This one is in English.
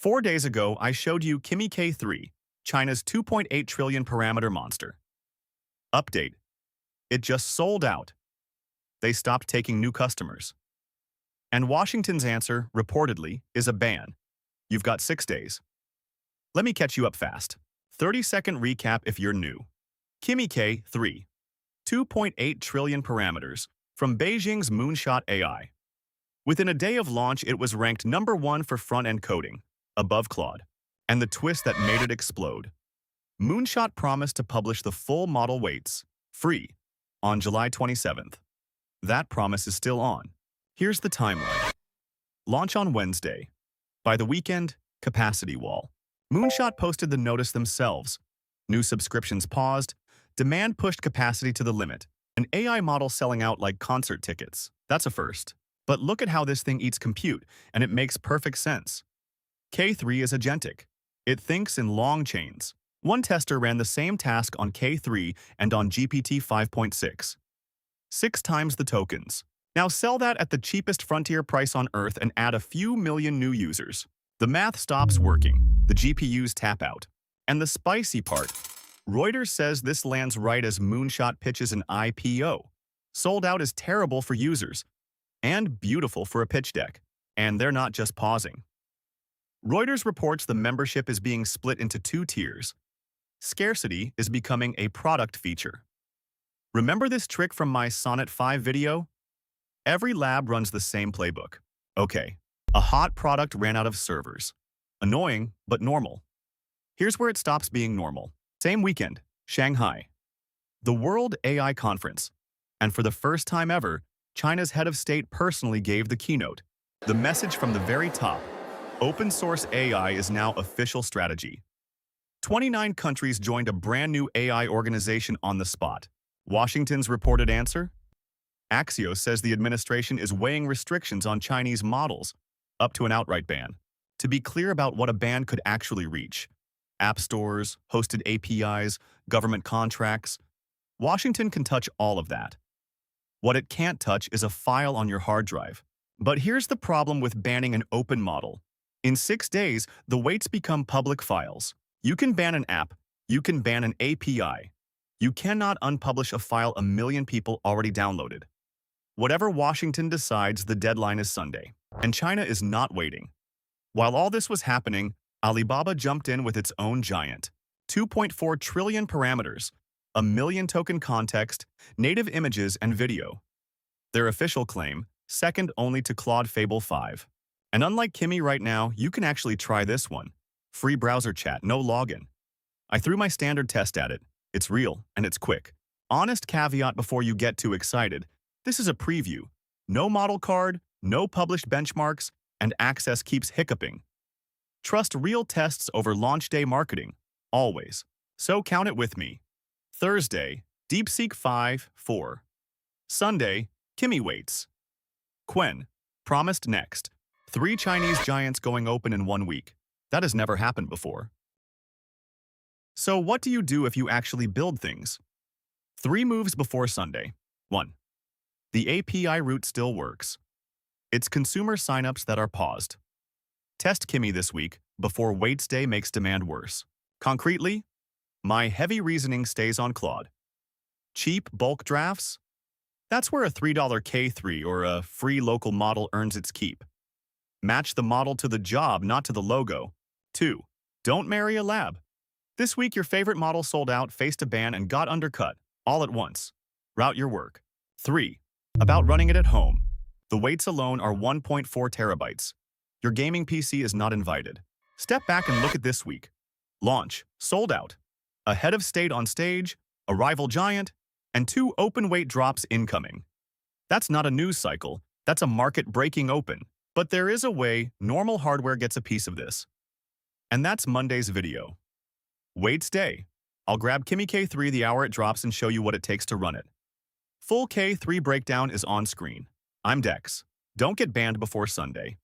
4 days ago, I showed you Kimi K3, China's 2.8 trillion parameter monster. Update. It just sold out. They stopped taking new customers. And Washington's answer, reportedly, is a ban. You've got 6 days. Let me catch you up fast. 30-second recap if you're new. Kimi K3, 2.8 trillion parameters, from Beijing's Moonshot AI. Within a day of launch, it was ranked #1 for front-end coding, above Claude. And the twist that made it explode. Moonshot promised to publish the full model weights, free, on July 27th. That promise is still on. Here's the timeline. Launch on Wednesday. By the weekend, capacity wall. Moonshot posted the notice themselves. New subscriptions paused. Demand pushed capacity to the limit. An AI model selling out like concert tickets. That's a first. But look at how this thing eats compute, and it makes perfect sense. K3 is agentic. It thinks in long chains. One tester ran the same task on K3 and on GPT-5.6. 6 times the tokens. Now sell that at the cheapest frontier price on Earth and add a few million new users. The math stops working. The GPUs tap out. And the spicy part, Reuters says this lands right as Moonshot pitches an IPO. Sold out is terrible for users and beautiful for a pitch deck. And they're not just pausing. Reuters reports the membership is being split into 2 tiers. Scarcity is becoming a product feature. Remember this trick from my Sonnet 5 video? Every lab runs the same playbook. Okay, a hot product ran out of servers. Annoying, but normal. Here's where it stops being normal. Same weekend, Shanghai. The World AI Conference. And for the first time ever, China's head of state personally gave the keynote. The message from the very top. Open source AI is now official strategy. 29 countries joined a brand new AI organization on the spot. Washington's reported answer? Axios says the administration is weighing restrictions on Chinese models, up to an outright ban. To be clear about what a ban could actually reach. App stores, hosted APIs, government contracts. Washington can touch all of that. What it can't touch is a file on your hard drive. But here's the problem with banning an open model. In 6 days, the weights become public files. You can ban an app. You can ban an API. You cannot unpublish a file a million people already downloaded. Whatever Washington decides, the deadline is Sunday. And China is not waiting. While all this was happening, Alibaba jumped in with its own giant. 2.4 trillion parameters, a million token context, native images, and video. Their official claim, second only to Claude Fable 5. And unlike Kimi right now, you can actually try this one. Free browser chat, no login. I threw my standard test at it. It's real, and it's quick. Honest caveat before you get too excited. This is a preview. No model card, no published benchmarks, and access keeps hiccuping. Trust real tests over launch day marketing, always. So count it with me. Thursday, DeepSeek V4. Sunday, Kimi waits. Qwen, promised next. 3 Chinese giants going open in 1 week. That has never happened before. So what do you do if you actually build things? 3 moves before Sunday. 1. The API route still works. It's consumer signups that are paused. Test Kimi this week before Waits Day makes demand worse. Concretely, my heavy reasoning stays on Claude. Cheap bulk drafts? That's where a $3 K3 or a free local model earns its keep. Match the model to the job, not to the logo. 2. Don't marry a lab. This week, your favorite model sold out, faced a ban, and got undercut, all at once. Route your work. 3. About running it at home. The weights alone are 1.4 terabytes. Your gaming PC is not invited. Step back and look at this week. Launch, sold out. A head of state on stage, a rival giant, and 2 open weight drops incoming. That's not a news cycle, that's a market-breaking open. But there is a way normal hardware gets a piece of this. And that's Monday's video. Waits Day. I'll grab Kimi K3 the hour it drops and show you what it takes to run it. Full K3 breakdown is on screen. I'm Dex. Don't get banned before Sunday.